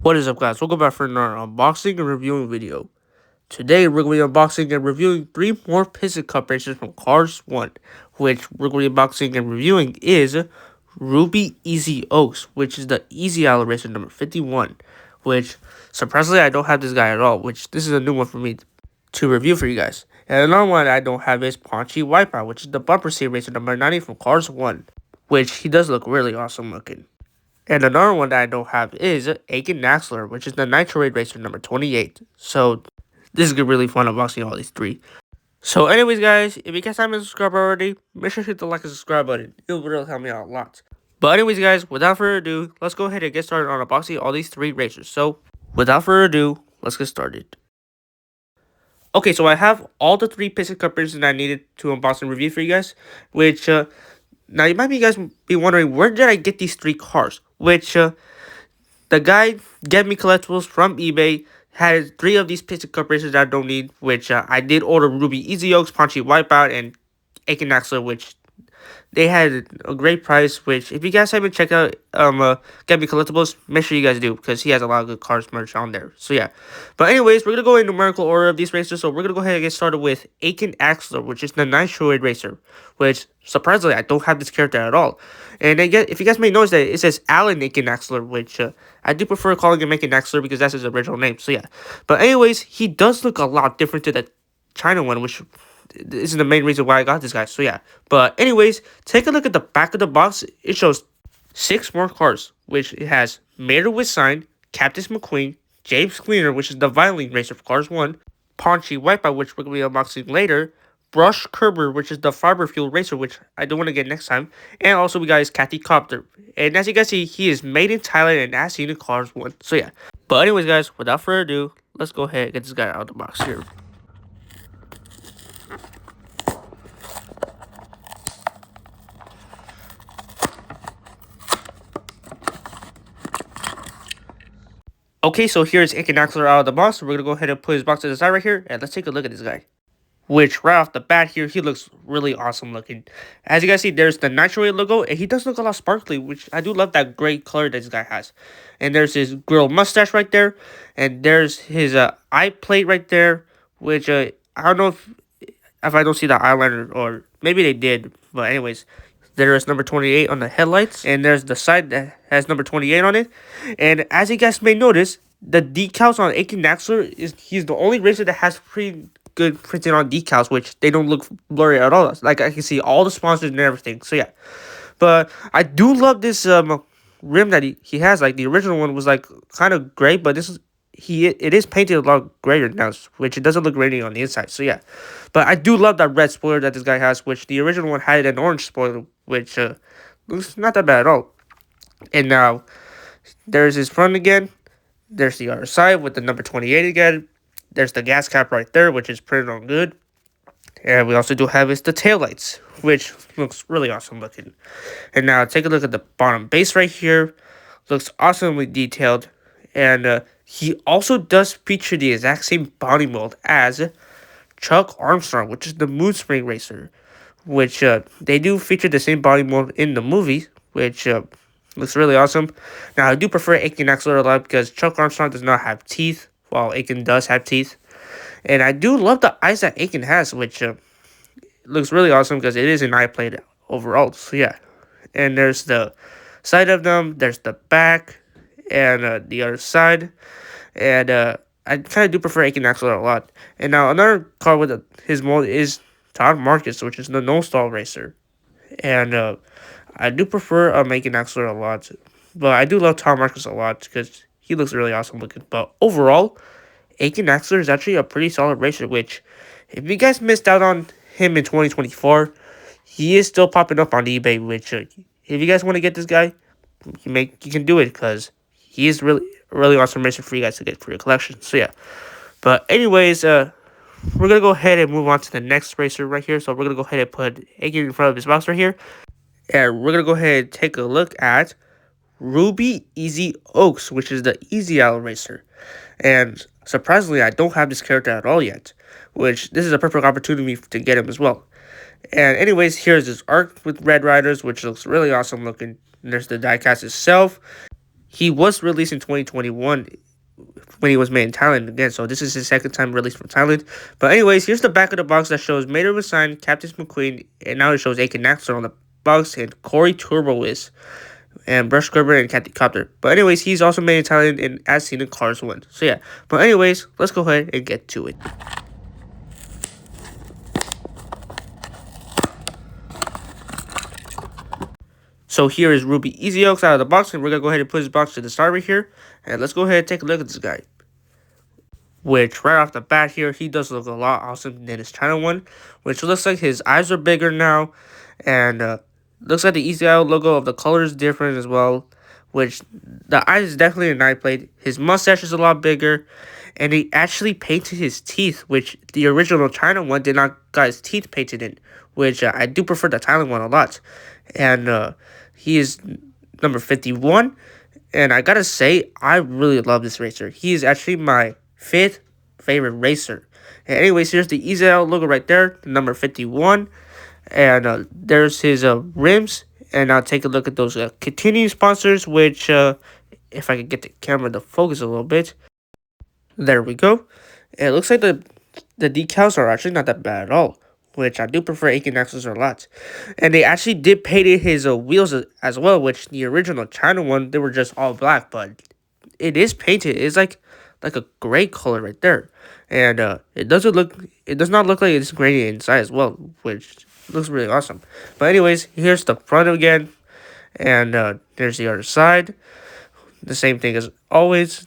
What is up, guys? Welcome back for another unboxing and reviewing video. Today we're going to be unboxing and reviewing 3 more Piston Cup Racers from Cars 1, which we're going to be unboxing and reviewing is Ruby Easy Oaks, which is the Easy Alley Racer number 51, which surprisingly I don't have this guy at all, which this is a new one for me to review for you guys. And another one I don't have is Ponchy Wipeout, which is the bumper seat racer number 90 from Cars 1, which he does look really awesome looking. And another one that I don't have is Aiken Axler, which is the Nitroade racer number 28. So this is gonna be really fun unboxing all these 3. So anyways, guys, if you guys haven't subscribed already, make sure to hit the like and subscribe button. It will really help me out a lot. But anyways, guys, without further ado, let's go ahead and get started on unboxing all these 3 racers. So without further ado, let's get started. Okay, so I have all the 3 Piston Cup racers that I needed to unbox and review for you guys, which now you might be wondering, where did I get these 3 cars? Which the guy Get Me Collectibles from eBay had 3 of these Piston Cup racers that I don't need, which I did order Ruby Easy Oaks, Ponchy Wipeout, and Aiken Axler, which they had a great price, which if you guys haven't checked out Get Me Collectibles, make sure you guys do, because he has a lot of good cars merch on there. So yeah. But anyways, we're going to go in numerical order of these racers, so we're going to go ahead and get started with Aiken Axler, which is the Nitroade racer, which surprisingly I don't have this character at all. And again, if you guys may notice that it says Alan Aiken Axler, which I do prefer calling him Aiken Axler because that's his original name. So yeah. But anyways, he does look a lot different to the China one, which this is the main reason why I got this guy. So yeah. But anyways, take a look at the back of the box. It shows 6 more cars, which it has Mater with Sign, Captain McQueen, James Cleanair, which is the violin racer for Cars 1, Ponchy Wipeout, which we're going to be unboxing later, Brush Kerber, which is the fiber fuel racer, which I do want to get next time, and also we got his Cathy Copter. And as you guys see, he is made in Thailand and as seen in Cars 1. So yeah. But anyways, guys, without further ado, let's go ahead and get this guy out of the box here. Okay, so here's Aiken Axler out of the box. We're going to go ahead and put his box to the side right here, and let's take a look at this guy. Which, right off the bat here, he looks really awesome looking. As you guys see, there's the Nitroade logo, and he does look a lot sparkly, which I do love that gray color that this guy has. And there's his grill mustache right there, and there's his eye plate right there, which I don't know if I don't see the eyeliner, or maybe they did, but anyways. There is number 28 on the headlights, and there's the side that has number 28 on it. And as you guys may notice, the decals on Aiken Axler he's the only racer that has pretty good printing on decals, which they don't look blurry at all. Like I can see all the sponsors and everything. So yeah, but I do love this rim that he has. Like the original one was like kind of gray, but this is it is painted a lot greater now, which it doesn't look rainy on the inside. So yeah, but I do love that red spoiler that this guy has, which the original one had an orange spoiler, which looks not that bad at all. And now there's his front again. There's the other side with the number 28 again. There's the gas cap right there, which is printed on good. And we also do have the taillights, which looks really awesome looking. And now take a look at the bottom base right here. Looks awesomely detailed. And he also does feature the exact same body mold as Chuck Armstrong, which is the Moon Spring Racer. Which they do feature the same body mold in the movie, which looks really awesome. Now, I do prefer Aiken Axler a lot because Chuck Armstrong does not have teeth, while Aiken does have teeth. And I do love the eyes that Aiken has, which looks really awesome because it is an eye plate overall. So yeah, and there's the side of them, there's the back, and the other side. And I kind of do prefer Aiken Axler a lot. And now another car with his mold is Todd Marcus, which is the no-stall racer. And I do prefer Aiken Axler a lot. But I do love Todd Marcus a lot because he looks really awesome looking. But overall, Aiken Axler is actually a pretty solid racer, which if you guys missed out on him in 2024, he is still popping up on eBay, which if you guys want to get this guy, you can do it because he is really awesome racer for you guys to get for your collection. So yeah. But anyways, we're going to go ahead and move on to the next racer right here. So we're going to go ahead and put Aiken in front of his box right here. And we're going to go ahead and take a look at Ruby Easy Oaks, which is the Easy Alley racer. And surprisingly, I don't have this character at all yet, which this is a perfect opportunity to get him as well. And anyways, here's his art with Red Riders, which looks really awesome looking. And there's the diecast itself. he was released in 2021 when he was made in Thailand again. So this is his second time released from Thailand. But anyways, here's the back of the box that shows Mater was signed, Captain McQueen, and now it shows Aiken Axler on the box and Corey Turbo is and Brush Scrubber and Cathy Copter. But anyways, he's also made in Thailand and as seen in Cars 1. So yeah. But anyways, let's go ahead and get to it. So here is Ruby Easy Oaks out of the box, and we're going to go ahead and put his box to the side right here. And let's go ahead and take a look at this guy. Which, right off the bat here, he does look a lot awesome than his China one. Which looks like his eyes are bigger now. And looks like the Easy Out logo of the color is different as well. Which, the eyes is definitely a night plate. His mustache is a lot bigger. And he actually painted his teeth, which the original China one did not got his teeth painted in. Which I do prefer the Thailand one a lot. And he is number 51. And I gotta say, I really love this racer. He is actually my 5th favorite racer. And anyways, here's the Easy Out logo right there, number 51. And there's his rims. And I'll take a look at those continuing sponsors, which, if I could get the camera to focus a little bit. There we go. And it looks like the decals are actually not that bad at all, which I do prefer Aiken Axler a lot. And they actually did paint his wheels as well, which the original China one, they were just all black, but it is painted. It's like a gray color right there. And it does not look like it's grainy inside as well, which looks really awesome. But anyways, here's the front again. And there's the other side. The same thing as always.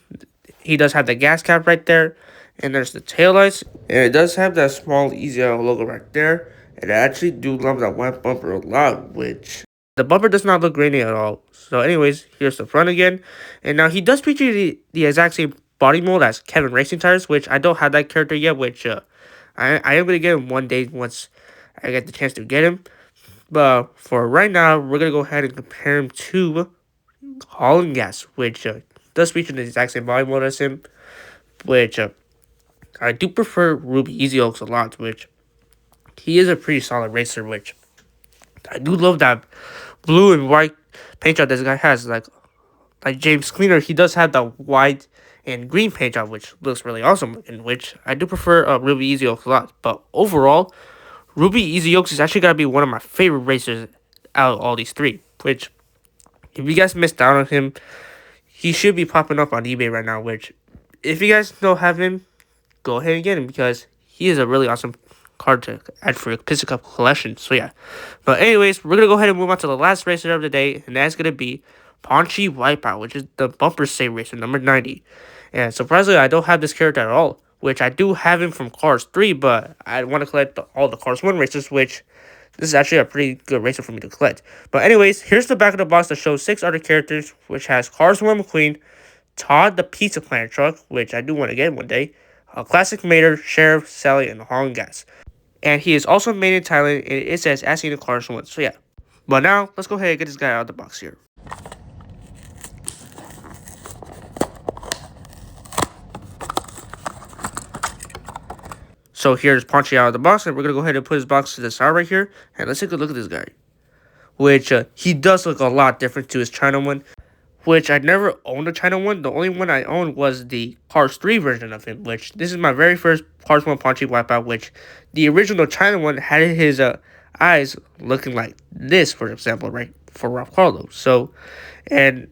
He does have the gas cap right there. And there's the taillights. And it does have that small Easy Out logo right there. And I actually do love that white bumper a lot, which the bumper does not look grainy at all. So anyways, here's the front again. And now he does feature the exact same body mold as Kevin Racing Tires, which I don't have that character yet, which I am going to get him one day once I get the chance to get him. But for right now, we're going to go ahead and compare him to Holland Gas, which does feature the exact same body mold as him, which I do prefer Ruby Easy Oaks a lot, which he is a pretty solid racer, which I do love that blue and white paint job this guy has. Like James Cleanair, he does have that white and green paint job, which looks really awesome, in which I do prefer Ruby Easy Oaks a lot. But overall, Ruby Easy Oaks is actually going to be one of my favorite racers out of all these three, which if you guys missed out on him, he should be popping up on eBay right now, which if you guys don't have him, go ahead and get him because he is a really awesome card to add for your Piston Cup collection. So yeah. But anyways, we're going to go ahead and move on to the last racer of the day, and that's going to be Ponchy Wipeout, which is the bumper save racer, number 90. And surprisingly, I don't have this character at all, which I do have him from Cars 3, but I want to collect all the Cars 1 racers, which this is actually a pretty good racer for me to collect. But anyways, here's the back of the box that shows 6 other characters, which has Cars 1 McQueen, Todd the Pizza Planet Truck, which I do want to get one day, a Classic Mater, Sheriff, Sally, and Holland Gas. And he is also made in Thailand, and it says as seen in Cars 1. So yeah. But now, let's go ahead and get this guy out of the box here. So here's Ponchy out of the box, and we're going to go ahead and put his box to the side right here. And let's take a look at this guy. Which, he does look a lot different to his China one. Which I never owned a China one. The only one I owned was the Cars 3 version of him. Which, this is my very first Cars 1 Ponchy Wipeout. Which, the original China one had his eyes looking like this, for example, right? For Ralph Carlo. So, and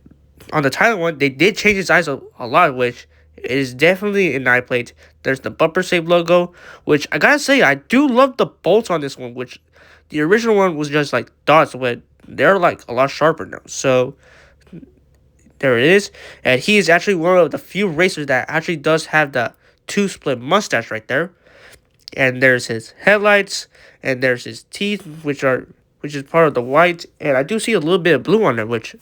on the Thailand one, they did change his eyes a lot, which is definitely an eye plate. There's the bumper save logo, which I gotta say, I do love the bolts on this one, which the original one was just like dots, but they're like a lot sharper now. So there it is. And he is actually one of the few racers that actually does have the 2 split mustache right there. And there's his headlights, and there's his teeth, which is part of the white. And I do see a little bit of blue on there, which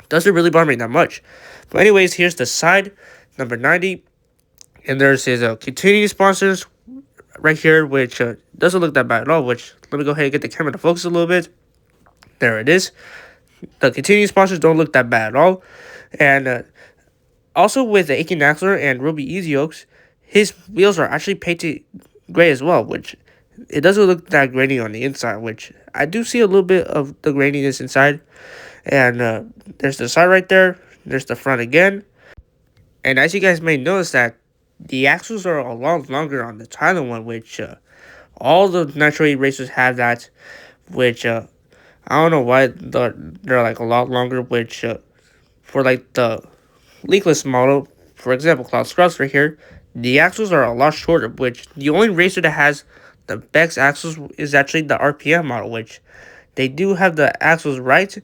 doesn't really bother me that much. But anyways, here's the side, number 90. And there's his continuing sponsors right here, which doesn't look that bad at all. Which, let me go ahead and get the camera to focus a little bit. There it is. The continuing sponsors don't look that bad at all. And also with the Aiken Axler and Ruby Easy Oaks, his wheels are actually painted gray as well, which it doesn't look that grainy on the inside, which I do see a little bit of the graininess inside. And there's the side right there, There's the front again. And as you guys may notice that the axles are a lot longer on the Thailand one, which all the Nitroade racers have that, which I don't know why they're like a lot longer, which for like the leakless model, for example, Cloud Scrubs right here, the axles are a lot shorter, which the only racer that has the best axles is actually the RPM model, which they do have the axles right,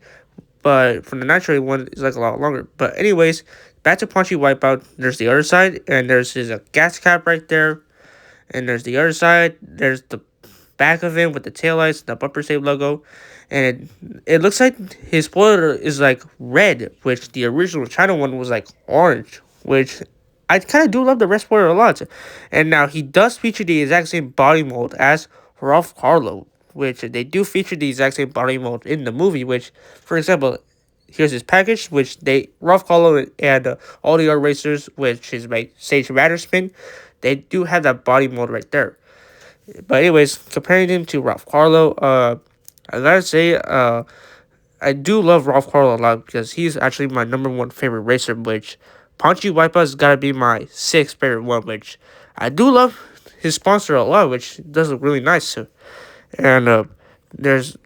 but for the Nitroade one, it's like a lot longer. But anyways, back to Ponchy Wipeout, there's the other side, and there's his gas cap right there, and there's the other side, there's the back of him with the taillights, the bumper save logo, and it looks like his spoiler is like red, which the original China one was like orange, which I kind of do love the red spoiler a lot. And now he does feature the exact same body mold as Ralph Carlo, which they do feature the exact same body mold in the movie, which, for example, here's his package, which Ralph Carlo and all the other racers, which is like Sage Vanderspin, they do have that body mold right there. But anyways, comparing him to Ralph Carlo, I gotta say, I do love Ralph Carlo a lot because he's actually my #1 favorite racer, which Ponchy Wipeout's gotta be my 6th favorite one, which I do love his sponsor a lot, which does look really nice too. And there's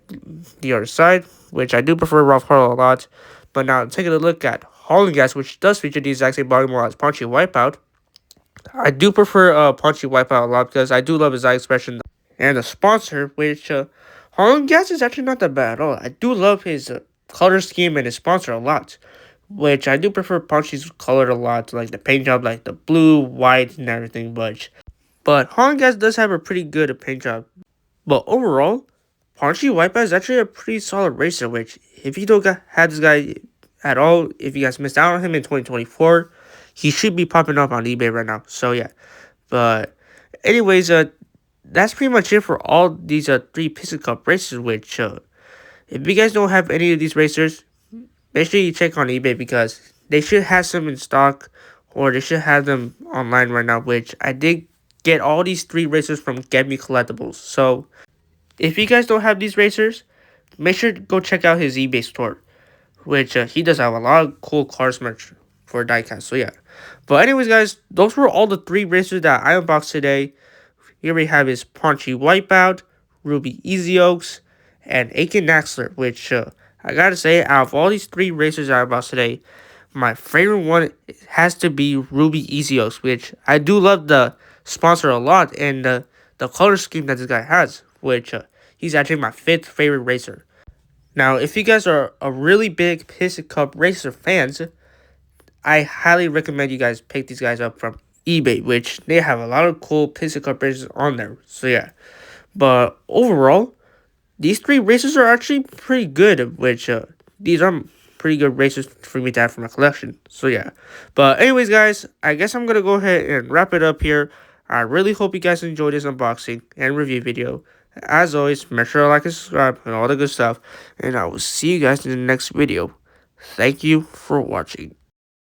the other side, which I do prefer Ralph Carlo a lot. But now taking a look at Hauling Gas, which does feature the exact same body model as Ponchy Wipeout, I do prefer Ponchy Wipeout a lot because I do love his eye expression. And the sponsor, which Hauling Gas is actually not that bad at all. I do love his color scheme and his sponsor a lot, which I do prefer Ponchy's color a lot, like the paint job, like the blue, white, and everything. But Hauling Gas does have a pretty good paint job. But overall, Ponchy Wipeout is actually a pretty solid racer, which if you don't have this guy at all, if you guys missed out on him in 2024, he should be popping up on eBay right now. So yeah. But anyways, that's pretty much it for all these 3 Piston Cup racers, which if you guys don't have any of these racers, make sure you check on eBay because they should have some in stock or they should have them online right now, which I did get all these 3 racers from Get Me Collectibles. So if you guys don't have these racers, make sure to go check out his eBay store, which he does have a lot of cool cars merch for diecast. So yeah. But anyways, guys, those were all the 3 racers that I unboxed today. Here we have his Ponchy Wipeout, Ruby Easy Oaks, and Aiken Axler, which I gotta say, out of all these 3 racers I unboxed today, my favorite one has to be Ruby Easy Oaks, which I do love the sponsor a lot and the color scheme that this guy has, which he's actually my 5th favorite racer. Now, if you guys are a really big Piston Cup Racer fans, I highly recommend you guys pick these guys up from eBay, which they have a lot of cool Piston Cup racers on there. So yeah. But overall, these 3 racers are actually pretty good, which these are pretty good racers for me to have for my collection. So yeah. But anyways, guys, I guess I'm going to go ahead and wrap it up here. I really hope you guys enjoyed this unboxing and review video. As always, make sure to like and subscribe and all the good stuff. And I will see you guys in the next video. Thank you for watching.